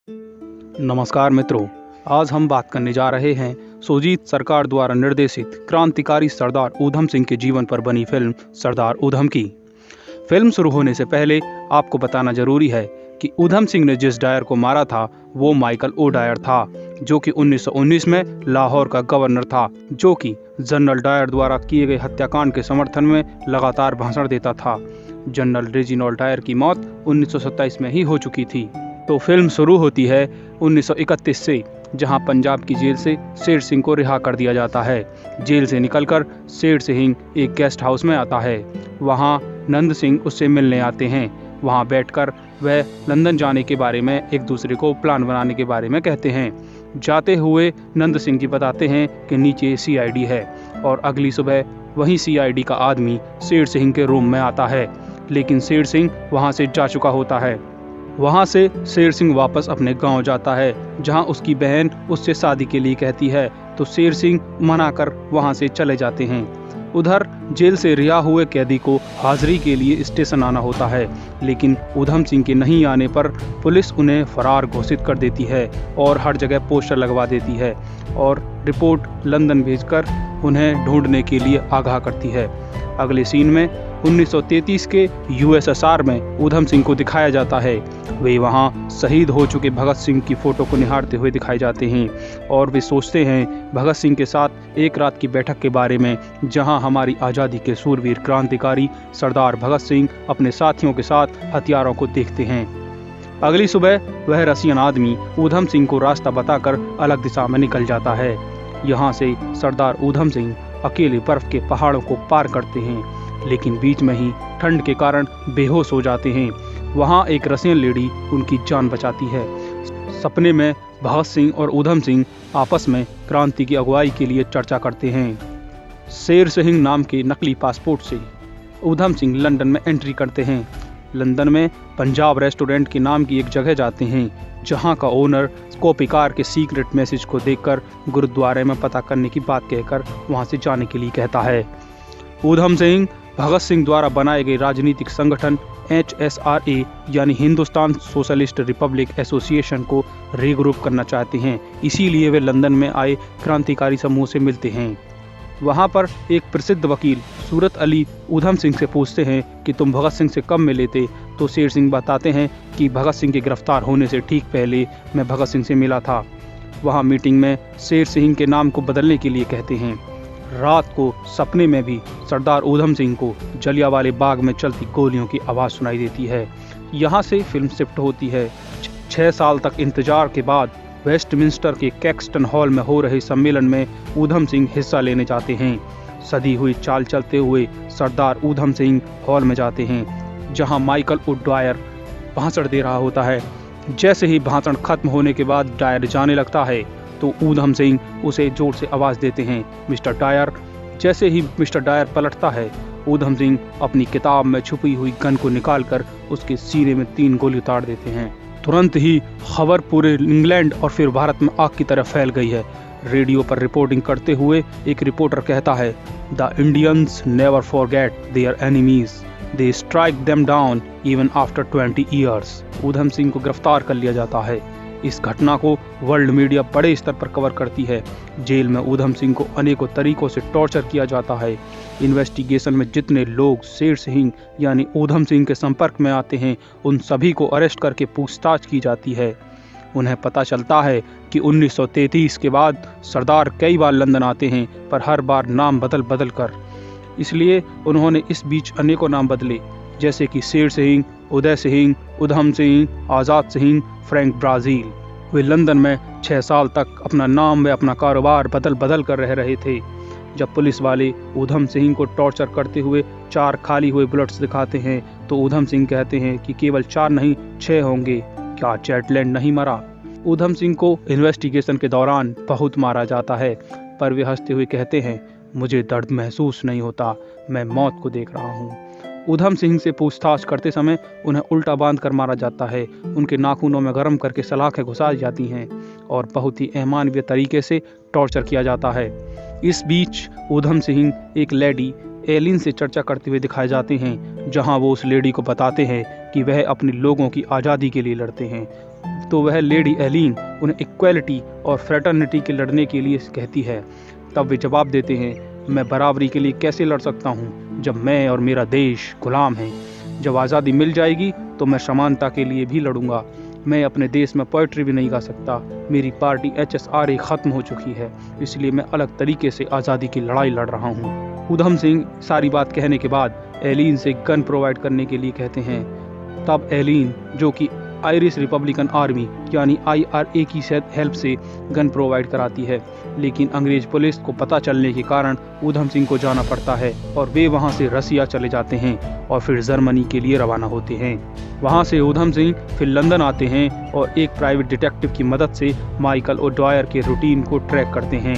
नमस्कार मित्रों, आज हम बात करने जा रहे हैं सुजीत सरकार द्वारा निर्देशित क्रांतिकारी सरदार ऊधम सिंह के जीवन पर बनी फिल्म सरदार ऊधम की। फिल्म शुरू होने से पहले आपको बताना जरूरी है कि ऊधम सिंह ने जिस डायर को मारा था वो माइकल ओ डायर था, जो कि 1919 में लाहौर का गवर्नर था, जो कि जनरल डायर द्वारा किए गए हत्याकांड के समर्थन में लगातार भाषण देता था। जनरल रेजिनाल्ड डायर की मौत 1927 में ही हो चुकी थी। तो फिल्म शुरू होती है 1931 से, जहां पंजाब की जेल से शेर सिंह को रिहा कर दिया जाता है। जेल से निकलकर शेर सिंह एक गेस्ट हाउस में आता है। वहां नंद सिंह उससे मिलने आते हैं। वहां बैठकर वह लंदन जाने के बारे में एक दूसरे को प्लान बनाने के बारे में कहते हैं। जाते हुए नंद सिंह जी बताते हैं कि नीचे सीआईडी है, और अगली सुबह वही सीआईडी का आदमी शेर सिंह के रूम में आता है, लेकिन शेर सिंह वहां से जा चुका होता है। वहां से शेर सिंह वापस अपने गांव जाता है, जहां उसकी बहन उससे शादी के लिए कहती है, तो शेर सिंह मना कर वहां से चले जाते हैं। उधर जेल से रिहा हुए कैदी को हाजिरी के लिए स्टेशन आना होता है, लेकिन ऊधम सिंह के नहीं आने पर पुलिस उन्हें फरार घोषित कर देती है और हर जगह पोस्टर लगवा देती है और रिपोर्ट लंदन भेजकर उन्हें ढूंढने के लिए आगाह करती है। अगले सीन में 1933 के यूएसएसआर में ऊधम सिंह को दिखाया जाता है। वे वहां शहीद हो चुके भगत सिंह की फोटो को निहारते हुए दिखाए जाते हैं और वे सोचते हैं भगत सिंह के साथ एक रात की बैठक के बारे में, जहां हमारी आज़ादी के सूरवीर क्रांतिकारी सरदार भगत सिंह अपने साथियों के साथ हथियारों को देखते हैं। अगली सुबह वह रसियन आदमी ऊधम सिंह को रास्ता बताकर अलग दिशा में निकल जाता है। यहाँ से सरदार ऊधम सिंह अकेले बर्फ के पहाड़ों को पार करते हैं, लेकिन बीच में ही ठंड के कारण बेहोश हो जाते हैं। वहाँ एक रसियन लेडी उनकी जान बचाती है। सपने में भगत सिंह और ऊधम सिंह आपस में क्रांति की अगुवाई के लिए चर्चा करते हैं। शेर सिंह नाम के नकली पासपोर्ट से ऊधम सिंह लंदन में एंट्री करते हैं। लंदन में पंजाब रेस्टोरेंट के नाम की एक जगह जाते हैं, जहां का ओनर कॉपीकार के सीक्रेट मैसेज को देखकर गुरुद्वारे में पता करने की बात कहकर वहां से जाने के लिए कहता है। ऊधम सिंह भगत सिंह द्वारा बनाए गए राजनीतिक संगठन HSRA यानी हिंदुस्तान सोशलिस्ट रिपब्लिक एसोसिएशन को रीग्रुप करना चाहते हैं, इसीलिए वे लंदन में आए क्रांतिकारी समूह से मिलते हैं। वहां पर एक प्रसिद्ध वकील सूरत अली ऊधम सिंह से पूछते हैं कि तुम भगत सिंह से कब मिले थे, तो शेर सिंह बताते हैं कि भगत सिंह के गिरफ्तार होने से ठीक पहले मैं भगत सिंह से मिला था। वहां मीटिंग में शेर सिंह के नाम को बदलने के लिए कहते हैं। रात को सपने में भी सरदार ऊधम सिंह को जलियांवाले बाग में चलती गोलियों की आवाज़ सुनाई देती है। यहाँ से फिल्म शिफ्ट होती है। 6 साल तक इंतजार के बाद वेस्टमिंस्टर के कैक्सटन हॉल में हो रहे सम्मेलन में ऊधम सिंह हिस्सा लेने जाते हैं। सदी हुई चाल चलते हुए सरदार ऊधम सिंह हॉल में जाते हैं, जहां माइकल ओ डायर भाषण दे रहा होता है। जैसे ही भाषण खत्म होने के बाद डायर जाने लगता है, तो ऊधम सिंह उसे जोर से आवाज़ देते हैं, मिस्टर डायर। जैसे ही मिस्टर डायर पलटता है, ऊधम सिंह अपनी किताब में छुपी हुई गन को निकालकर उसके सीने में 3 गोली उतार देते हैं। तुरंत ही खबर पूरे इंग्लैंड और फिर भारत में आग की तरह फैल गई है। रेडियो पर रिपोर्टिंग करते हुए एक रिपोर्टर कहता है, the Indians never forget their enemies, they strike them down even after 20 years. Udham Singh को गिरफ्तार कर लिया जाता है। इस घटना को वर्ल्ड मीडिया बड़े स्तर पर कवर करती है। जेल में ऊधम सिंह को अनेकों तरीकों से टॉर्चर किया जाता है। इन्वेस्टिगेशन में जितने लोग शेर सिंह यानी ऊधम सिंह के संपर्क में आते हैं, उन सभी को अरेस्ट करके पूछताछ की जाती है। उन्हें पता चलता है कि 1933 के बाद सरदार कई बार लंदन आते हैं, पर हर बार नाम बदल कर। इसलिए उन्होंने इस बीच अनेकों नाम बदले, जैसे कि शेर सिंह, उदय सिंह, ऊधम सिंह, आज़ाद सिंह, फ्रैंक ब्राज़ील। वे लंदन में 6 साल तक अपना नाम व अपना कारोबार बदल कर रह रहे थे। जब पुलिस वाले ऊधम सिंह को टॉर्चर करते हुए 4 खाली हुए बुलेट्स दिखाते हैं, तो ऊधम सिंह कहते हैं कि केवल 4 नहीं 6 होंगे। क्या चैटलैंड नहीं मरा? ऊधम सिंह को इन्वेस्टिगेशन के दौरान बहुत मारा जाता है, पर वे हंसते हुए कहते हैं, मुझे दर्द महसूस नहीं होता, मैं मौत को देख रहा हूँ। ऊधम सिंह से पूछताछ करते समय उन्हें उल्टा बांध कर मारा जाता है। उनके नाखूनों में गर्म करके सलाखें घुसाई जाती हैं और बहुत ही अमानवीय तरीके से टॉर्चर किया जाता है। इस बीच ऊधम सिंह एक लेडी एलिन से चर्चा करते हुए दिखाए जाते हैं, जहां वो उस लेडी को बताते हैं कि वह अपने लोगों की आज़ादी के लिए लड़ते हैं तो वह लेडी एलिन उन्हें इक्वालिटी और फ्रेटर्निटी के लड़ने के लिए कहती है। तब वे जवाब देते हैं, मैं बराबरी के लिए कैसे लड़ सकता हूँ जब मैं और मेरा देश गुलाम हैं। जब आज़ादी मिल जाएगी तो मैं समानता के लिए भी लड़ूंगा। मैं अपने देश में पोइट्री भी नहीं गा सकता। मेरी पार्टी HSRA ख़त्म हो चुकी है, इसलिए मैं अलग तरीके से आज़ादी की लड़ाई लड़ रहा हूँ। ऊधम सिंह सारी बात कहने के बाद एलिन से गन प्रोवाइड करने के लिए कहते हैं। तब एलिन, जो कि आयरिश रिपब्लिकन आर्मी यानी IRA की हेल्प से गन प्रोवाइड कराती है, लेकिन अंग्रेज पुलिस को पता चलने के कारण ऊधम सिंह को जाना पड़ता है और वे वहां से रसिया चले जाते हैं और फिर जर्मनी के लिए रवाना होते हैं। वहां से ऊधम सिंह फिर लंदन आते हैं और एक प्राइवेट डिटेक्टिव की मदद से माइकल ओडायर के रूटीन को ट्रैक करते हैं।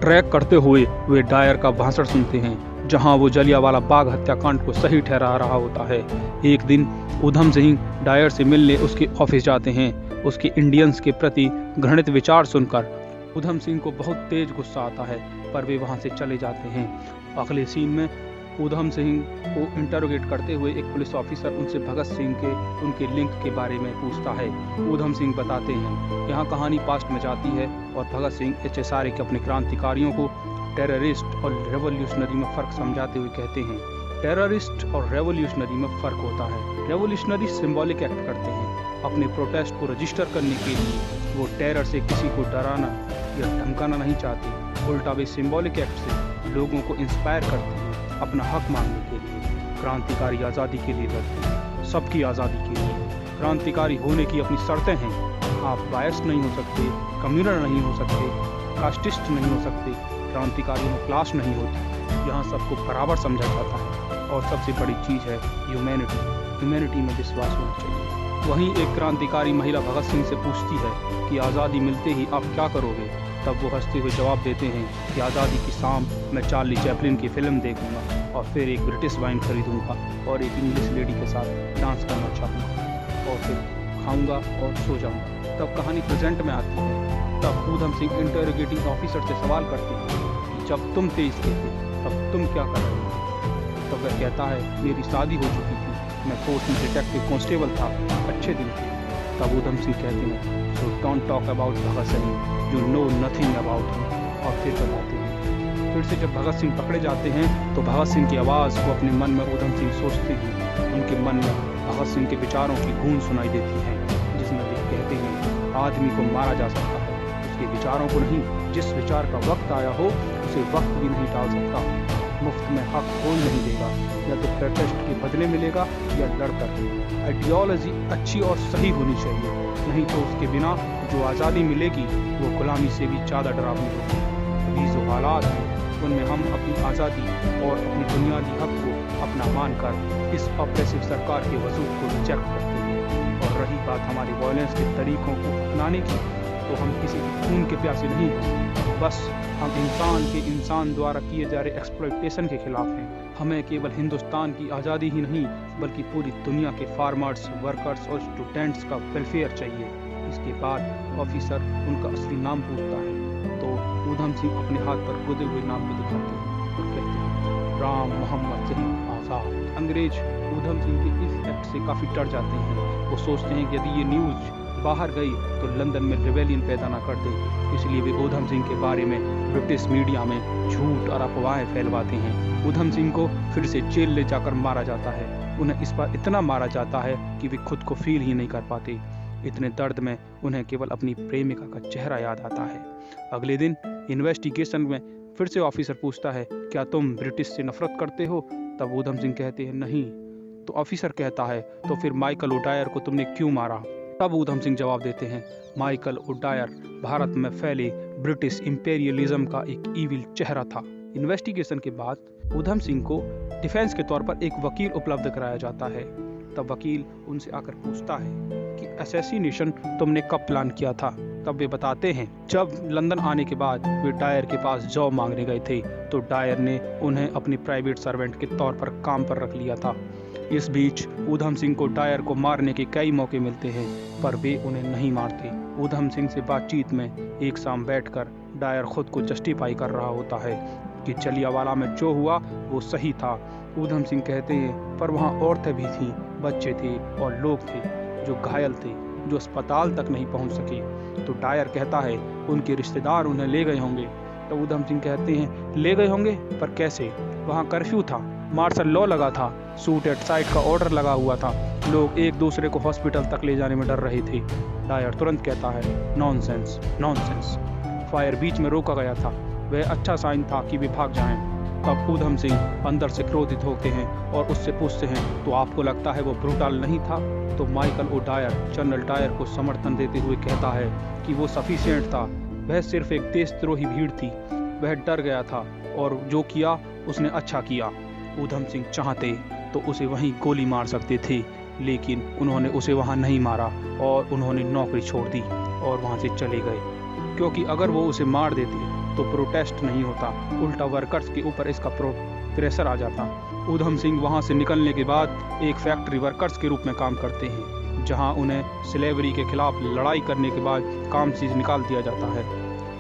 ट्रैक करते हुए वे डायर का भाषण सुनते हैं, जहां वो जलियांवाला बाग हत्याकांड को सही ठहरा रहा होता है। एक दिन ऊधम सिंह डायर से मिलने उसके ऑफिस जाते हैं। उसके इंडियंस के प्रति घृणित विचार सुनकर ऊधम सिंह को बहुत तेज गुस्सा आता है, पर वे वहां से चले जाते हैं। अगले सीन में ऊधम सिंह को इंटरोगेट करते हुए एक पुलिस ऑफिसर उनसे भगत सिंह के उनके लिंक के बारे में पूछता है। ऊधम सिंह बताते हैं। यहाँ कहानी पास्ट में जाती है और भगत सिंह HSRA के अपने क्रांतिकारियों को टेररिस्ट और रेवोल्यूशनरी में फ़र्क समझाते हुए कहते हैं, टेररिस्ट और रेवोल्यूशनरी में फ़र्क होता है। रेवोल्यूशनरी सिंबॉलिक एक्ट करते हैं। अपने प्रोटेस्ट को रजिस्टर करने के लिए वो टेरर से किसी को डराना या धमकाना नहीं चाहते, उल्टा वे सिंबॉलिक एक्ट से लोगों को इंस्पायर करते हैं अपना हक मांगने के लिए। क्रांतिकारी आज़ादी के लिए लड़ते हैं, सबकी आज़ादी के लिए। क्रांतिकारी होने की अपनी शर्तें हैं। आप बायस नहीं हो सकते, कम्युनल नहीं हो सकते, कास्टिस्ट नहीं हो सकते। क्रांतिकारियों में क्लास नहीं होती। यहाँ सबको बराबर समझा जाता है। और सबसे बड़ी चीज़ है ह्यूमैनिटी में विश्वास होना चाहिए। वहीं एक क्रांतिकारी महिला भगत सिंह से पूछती है कि आज़ादी मिलते ही आप क्या करोगे। तब वो हंसते हुए जवाब देते हैं कि आज़ादी की शाम मैं चार्ली चैपलिन की फिल्म देखूंगा और फिर एक ब्रिटिश वाइन खरीदूंगा और एक इंग्लिश लेडी के साथ डांस करना चाहूँगा और फिर खाऊंगा और सो जाऊंगा। तब कहानी प्रेजेंट में आती है। तब ऊधम सिंह इंटरोगेटिंग ऑफिसर से सवाल करते हैं कि जब तुम 23 के थे तब तुम क्या कर रहे थे। तब वह कहता है, मेरी शादी हो चुकी थी, मैं फोर्स में डिटेक्टिव कांस्टेबल था, अच्छे दिन थे। तब ऊधम सिंह कहते हैं, so don't talk about Bhagat Singh, you know nothing about him. और फिर बताते हैं। फिर से जब भगत सिंह पकड़े जाते हैं तो भगत सिंह की आवाज़ को अपने मन में ऊधम सिंह सोचते हैं। उनके मन में भगत सिंह के विचारों की गूंज सुनाई देती है, जिसमें वे कहते हैं, आदमी को मारा जा सकता है, उसके विचारों को नहीं। जिस विचार का वक्त आया हो उसे वक्त भी नहीं टाल सकता। मुफ्त में हक कोई नहीं देगा, या तो प्रोटेस्ट के बदले मिलेगा या लड़कर। आइडियोलॉजी अच्छी और सही होनी चाहिए, नहीं तो उसके बिना जो आज़ादी मिलेगी वो गुलामी से भी ज़्यादा डरावनी होगी। अभी जो हालात हैं उनमें हम अपनी आज़ादी और अपनी बुनियादी हक को अपना मानकर इस ऑप्रेसिव सरकार के वजूद को रिजेक्ट करते हैं। और रही बात हमारे वायलेंस के तरीकों को अपनाने की, तो हम किसी खून के प्यासे नहीं हैं। बस हम इंसान द्वारा किए जा रहे एक्सप्लॉयटेशन के खिलाफ हैं। हमें केवल हिंदुस्तान की आज़ादी ही नहीं बल्कि पूरी दुनिया के फार्मर्स, वर्कर्स और स्टूडेंट्स का वेलफेयर चाहिए। इसके बाद ऑफिसर उनका असली नाम पूछता है तो ऊधम सिंह अपने हाथ पर गोदे हुए नाम को दिखाते हैं और कहते हैं, राम मोहम्मद सिंह आज़ाद। अंग्रेज ऊधम सिंह के इस एक्ट से काफ़ी डर जाते हैं। वो सोचते हैं कि यदि ये न्यूज़ बाहर गई तो लंदन में रिवेलियन पैदा ना कर दे, इसलिए वे ऊधम सिंह के बारे में ब्रिटिश मीडिया में झूठ और अफवाहें फैलवाते हैं। ऊधम सिंह को फिर से जेल ले जाकर मारा जाता है। उन्हें इस बार इतना मारा जाता है कि वे खुद को फील ही नहीं कर पाते। इतने दर्द में उन्हें केवल अपनी प्रेमिका का चेहरा याद आता है। अगले दिन इन्वेस्टिगेशन में फिर से ऑफिसर पूछता है, क्या तुम ब्रिटिश से नफरत करते हो। तब ऊधम सिंह कहते हैं, नहीं। तो ऑफिसर कहता है, तो फिर माइकल ओडायर को तुमने क्यों मारा। तब ऊधम सिंह जवाब देते हैं, माइकल ओडायर भारत में फैले ब्रिटिश इंपेरियलिज्म का एक ईविल चेहरा था। इन्वेस्टिगेशन के बाद ऊधम सिंह को डिफेंस के तौर पर एक वकील उपलब्ध कराया जाता है। तब वकील उनसे आकर पूछता है कि असैसिनेशन तुमने कब प्लान किया था। तब वे बताते हैं, जब लंदन आने के बाद वे डायर के पास जॉब मांगने गए थे तो डायर ने उन्हें अपनी प्राइवेट सर्वेंट के तौर पर काम पर रख लिया था। इस बीच ऊधम सिंह को डायर को मारने के कई मौके मिलते हैं, पर वे उन्हें नहीं मारते। ऊधम सिंह से बातचीत में एक शाम बैठकर डायर खुद को जस्टिफाई कर रहा होता है कि जलियांवाला में जो हुआ वो सही था। ऊधम सिंह कहते हैं, पर वहाँ औरतें भी थीं, बच्चे थे और लोग थे जो घायल थे। जो अस्पताल तक नहीं पहुंच सके। तो डायर कहता है उनके रिश्तेदार उन्हें ले गए होंगे। तो ऊधम सिंह कहते हैं ले गए होंगे, पर कैसे? वहाँ कर्फ्यू था, मार्शल लॉ लगा था, शूट एट साइट का ऑर्डर लगा हुआ था, लोग एक दूसरे को हॉस्पिटल तक ले जाने में डर रहे थे। डायर तुरंत कहता है नॉनसेंस, नॉनसेंस। फायर बीच में रोका गया था, वह अच्छा साइन था कि वे भाग जाएं। तब ऊधम सिंह अंदर से क्रोधित होते हैं और उससे पूछते हैं तो आपको लगता है वो ब्रूटल नहीं था? तो Michael O'Dwyer general Dyer को समर्थन देते हुए कहता है कि वो सफिशिएंट था, वह सिर्फ एक देशद्रोही भीड़ थी, वह डर गया था और जो किया उसने अच्छा किया। ऊधम सिंह चाहते तो उसे वहीं गोली मार सकते थे, लेकिन उन्होंने उसे वहां नहीं मारा और उन्होंने नौकरी छोड़ दी और वहां से चले गए, क्योंकि अगर वो उसे मार देते तो प्रोटेस्ट नहीं होता, उल्टा वर्कर्स के ऊपर इसका प्रेशर आ जाता। ऊधम सिंह वहां से निकलने के बाद एक फैक्ट्री वर्कर्स के रूप में काम करते हैं, जहां उन्हें स्लेवरी के खिलाफ लड़ाई करने के बाद काम से निकाल दिया जाता है।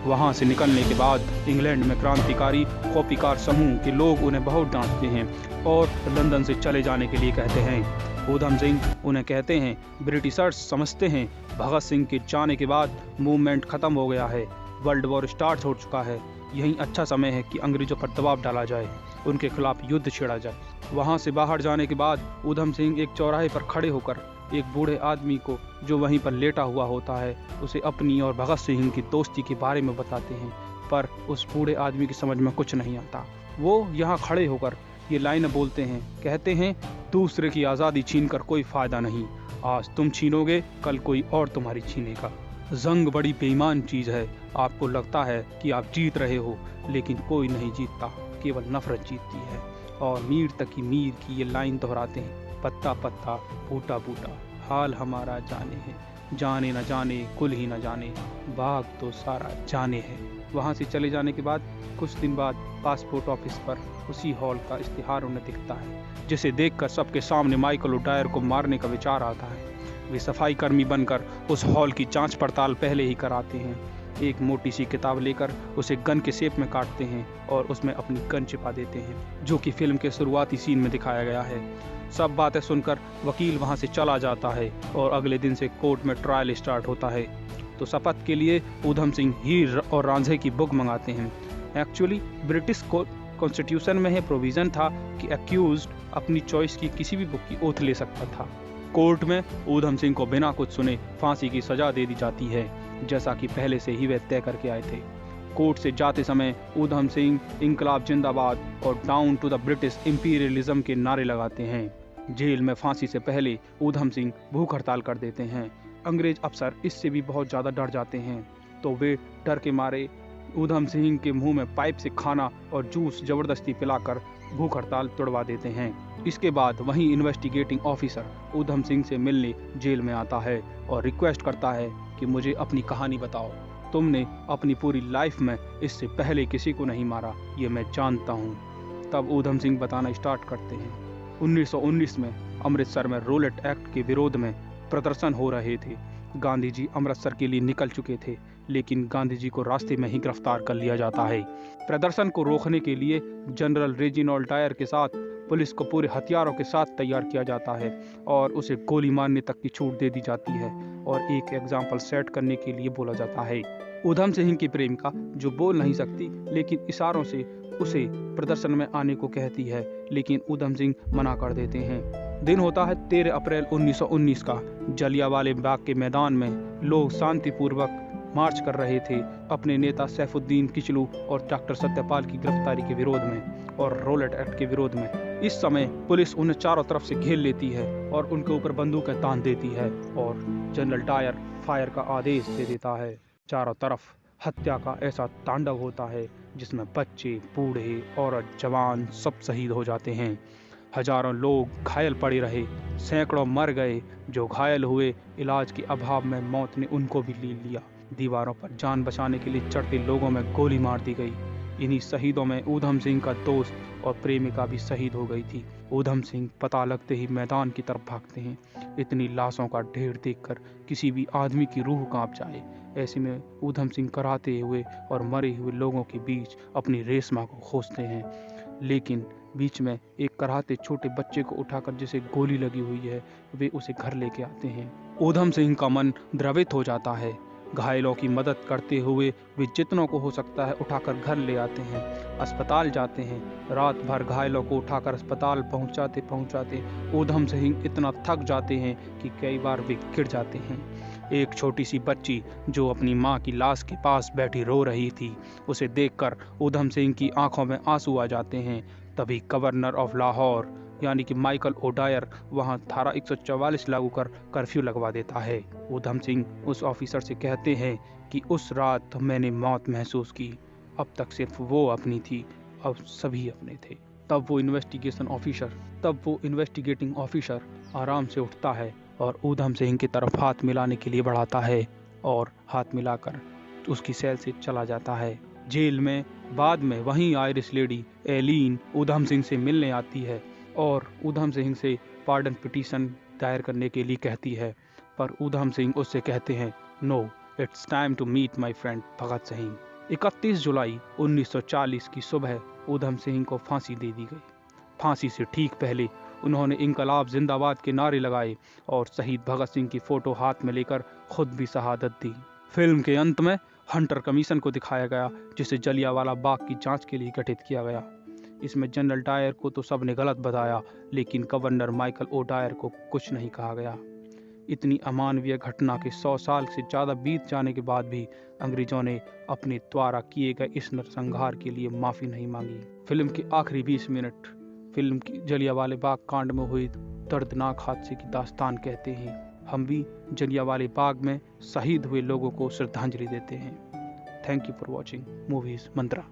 वहां से निकलने के बाद इंग्लैंड में क्रांतिकारी कॉपीकार समूह के लोग उन्हें बहुत डांटते हैं और लंदन से चले जाने के लिए कहते हैं। ऊधम सिंह उन्हें कहते हैं ब्रिटिशर्स समझते हैं भगत सिंह के जाने के बाद मूवमेंट खत्म हो गया है, वर्ल्ड वॉर स्टार्ट हो चुका है, यही अच्छा समय है कि अंग्रेजों पर दबाव डाला जाए, उनके खिलाफ युद्ध छेड़ा जाए। वहां से बाहर जाने के बाद ऊधम सिंह एक चौराहे पर खड़े होकर एक बूढ़े आदमी को जो वहीं पर लेटा हुआ होता है उसे अपनी और भगत सिंह की दोस्ती के बारे में बताते हैं, पर उस बूढ़े आदमी की समझ में कुछ नहीं आता। वो यहाँ खड़े होकर ये लाइन बोलते हैं, कहते हैं दूसरे की आज़ादी छीनकर कोई फायदा नहीं, आज तुम छीनोगे कल कोई और तुम्हारी छीनेगा। जंग बड़ी बेईमान चीज़ है, आपको लगता है कि आप जीत रहे हो, लेकिन कोई नहीं जीतता, केवल नफरत जीतती है। और मीर तकी मीर की ये लाइन दोहराते हैं, पत्ता पत्ता बूटा बूटा हाल हमारा जाने है, जाने न जाने कुल ही न जाने, बाग तो सारा जाने है। वहाँ से चले जाने के बाद कुछ दिन बाद पासपोर्ट ऑफिस पर उसी हॉल का इश्तिहार उन्हें दिखता है, जिसे देखकर सबके सामने माइकल डायर को मारने का विचार आता है। वे सफाई कर्मी बनकर उस हॉल की जांच पड़ताल पहले ही कराते हैं। एक मोटी सी किताब लेकर उसे गन के शेप में काटते हैं और उसमें अपनी गन छिपा देते हैं, जो कि फिल्म के शुरुआती सीन में दिखाया गया है। सब बातें सुनकर वकील वहां से चला जाता है और अगले दिन से कोर्ट में ट्रायल स्टार्ट होता है। तो शपथ के लिए ऊधम सिंह हीर और रांझे की बुक मंगाते हैं। एक्चुअली ब्रिटिश कॉन्स्टिट्यूशन में है प्रोविजन था कि एक्यूज्ड अपनी चॉइस की किसी भी बुक की ओथ ले सकता था। कोर्ट में ऊधम सिंह को बिना कुछ सुने फांसी की सजा दे दी जाती है, जैसा कि पहले से ही वे तय करके आए थे। कोर्ट से जाते समय ऊधम सिंह इंकलाब जिंदाबाद और down to the British imperialism के नारे लगाते हैं। जेल में फांसी से पहले ऊधम सिंह भूख हड़ताल कर देते हैं। अंग्रेज अफसर इससे भी बहुत ज़्यादा डर जाते हैं, तो वे डर के मारे ऊधम सिंह के मुंह में पाइप से खाना और जूस जबरदस्ती पिलाकर भूख हड़ताल तोड़वा देते हैं। इसके बाद वहीं इन्वेस्टिगेटिंग ऑफिसर ऊधम सिंह से मिलने जेल में आता है और रिक्वेस्ट करता है कि मुझे अपनी कहानी बताओ, तुमने अपनी पूरी लाइफ में इससे पहले किसी को नहीं मारा, ये मैं जानता हूँ। तब ऊधम सिंह बताना स्टार्ट करते हैं। 1919 में अमृतसर में रोलेट एक्ट के विरोध में प्रदर्शन हो रहे थे। गांधी जी अमृतसर के लिए निकल चुके थे, लेकिन गांधी जी को रास्ते में ही गिरफ्तार कर लिया जाता है। प्रदर्शन को रोकने के लिए जनरल रेजिनाल्ड डायर के साथ पुलिस को पूरे हथियारों के साथ तैयार किया जाता है और उसे गोली मारने तक की छूट दे दी जाती है और एक एग्जाम्पल सेट करने के लिए बोला जाता है। ऊधम सिंह की प्रेमिका, जो बोल नहीं सकती लेकिन इशारों से उसे प्रदर्शन में आने को कहती है, लेकिन ऊधम सिंह मना कर देते हैं। दिन होता है 13 अप्रैल 1919 का। जलियांवाले बाग के मैदान में लोग शांतिपूर्वक मार्च कर रहे थे अपने नेता सैफुद्दीन किचलू और डॉक्टर सत्यपाल की गिरफ्तारी के विरोध में और रोलेट एक्ट के विरोध में। इस समय पुलिस उन्हें चारों तरफ से घेर लेती है और उनके ऊपर बंदूकें तान देती है और जनरल डायर फायर का आदेश दे देता है। चारों तरफ हत्या का ऐसा तांडव होता है जिसमें बच्चे, बूढ़े, औरत, जवान सब शहीद हो जाते हैं। हजारों लोग घायल पड़े रहे, सैकड़ों मर गए। जो घायल हुए, इलाज के अभाव में मौत ने उनको भी ले लिया। दीवारों पर जान बचाने के लिए चढ़ते लोगों में गोली मार दी गई। इन्हीं शहीदों में ऊधम सिंह का दोस्त और प्रेमिका भी शहीद हो गई थी। ऊधम सिंह पता लगते ही मैदान की तरफ भागते हैं। इतनी लाशों का ढेर देखकर किसी भी आदमी की रूह कांप जाए। ऐसे में ऊधम सिंह कराहते हुए और मरे हुए लोगों के बीच अपनी रेशमा को खोजते हैं, लेकिन बीच में एक कराहते छोटे बच्चे को उठाकर जिसे गोली लगी हुई है, वे उसे घर लेके आते हैं ऊधम सिंह का मन द्रवित हो जाता है। घायलों की मदद करते हुए वे जितनों को हो सकता है उठाकर घर ले आते हैं, अस्पताल जाते हैं। रात भर घायलों को उठाकर अस्पताल पहुंचाते पहुंचाते ऊधम सिंह इतना थक जाते हैं कि कई बार वे गिर जाते हैं। एक छोटी सी बच्ची जो अपनी मां की लाश के पास बैठी रो रही थी, उसे देखकर ऊधम सिंह की आंखों में आंसू आ जाते हैं। तभी गवर्नर ऑफ लाहौर यानी कि माइकल ओडायर वहां धारा 144 लागू कर कर्फ्यू लगवा देता है। ऊधम सिंह उस ऑफिसर से कहते हैं कि उस रात मैंने मौत महसूस की, अब तक सिर्फ वो अपनी थी, अब सभी अपने थे। तब वो इन्वेस्टिगेटिंग ऑफिसर आराम से उठता है और ऊधम सिंह की तरफ हाथ मिलाने के लिए बढ़ाता है और हाथ मिलाकर उसकी सेल से चला जाता है। जेल में बाद में वहीं आयरिश लेडी एलीन ऊधम सिंह से मिलने आती है और ऊधम सिंह से पार्डन पिटीशन दायर करने के लिए कहती है, पर ऊधम सिंह उससे कहते हैं, no, it's time to meet my friend Bhagat Singh. 31 जुलाई 1940 की सुबह ऊधम सिंह को फांसी दे दी गई। फांसी से ठीक पहले उन्होंने इंकलाब जिंदाबाद के नारे लगाए और शहीद भगत सिंह की फोटो हाथ में लेकर खुद भी शहादत दी। फिल्म के अंत में हंटर कमीशन को दिखाया गया, जिसे जलियांवाला बाग की जांच के लिए गठित किया गया। इसमें जनरल डायर को तो सबने गलत बताया, लेकिन गवर्नर माइकल ओडायर को कुछ नहीं कहा गया। इतनी अमानवीय घटना के 100 साल से ज़्यादा बीत जाने के बाद भी अंग्रेजों ने अपने द्वारा किए गए इस नरसंहार के लिए माफ़ी नहीं मांगी। फिल्म के आखिरी 20 मिनट फिल्म की जलियांवाले बाग कांड में हुई दर्दनाक हादसे की दास्तान कहते हैं। हम भी जलियांवाले बाग में शहीद हुए लोगों को श्रद्धांजलि देते हैं। Thank you for watching movies Mantra.